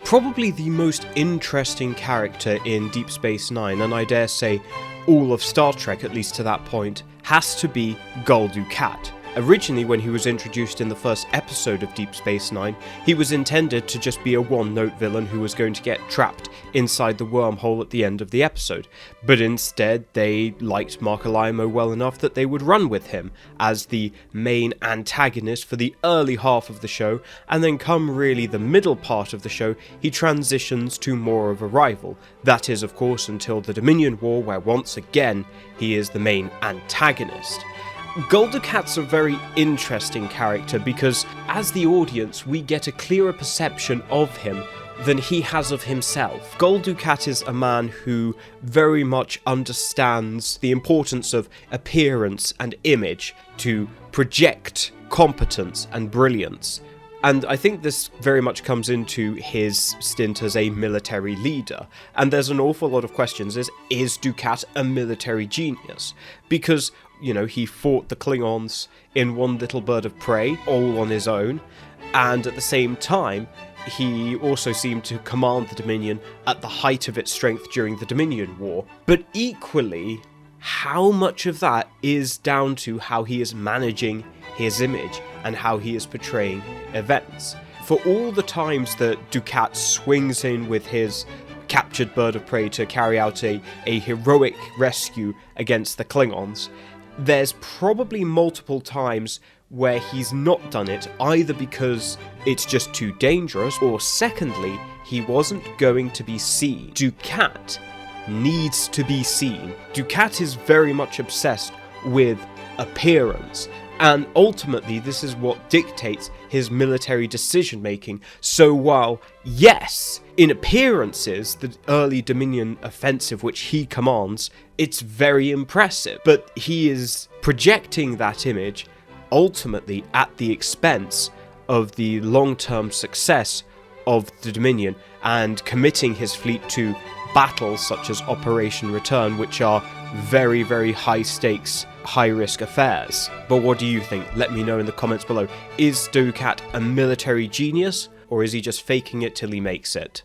Probably the most interesting character in Deep Space Nine, and I dare say all of Star Trek, at least to that point, has to be Gul Dukat. Originally, when he was introduced in the first episode of Deep Space Nine, he was intended to just be a one-note villain who was going to get trapped inside the wormhole at the end of the episode. But instead, they liked Mark Alimo well enough that they would run with him as the main antagonist for the early half of the show, and then come really the middle part of the show, he transitions to more of a rival. That is, of course, until the Dominion War, where once again, he is the main antagonist. Gul Dukat's a very interesting character because, as the audience, we get a clearer perception of him than he has of himself. Gul Dukat is a man who very much understands the importance of appearance and image to project competence and brilliance. And I think this very much comes into his stint as a military leader. And there's an awful lot of questions. Is Dukat a military genius? Because, you know, he fought the Klingons in One Little Bird of Prey, all on his own. And at the same time, he also seemed to command the Dominion at the height of its strength during the Dominion War. But equally, how much of that is down to how he is managing his image and how he is portraying events? For all the times that Dukat swings in with his captured bird of prey to carry out a heroic rescue against the Klingons, there's probably multiple times where he's not done it, either because it's just too dangerous, or secondly, he wasn't going to be seen. Dukat needs to be seen. Dukat is very much obsessed with appearance, and ultimately this is what dictates his military decision making. So while, yes, in appearances, the early Dominion offensive which he commands, it's very impressive, but he is projecting that image ultimately at the expense of the long-term success of the Dominion and committing his fleet to battles such as Operation Return, which are very, very high stakes, high risk affairs. But what do you think? Let me know in the comments below. Is Dukat a military genius, or is he just faking it till he makes it?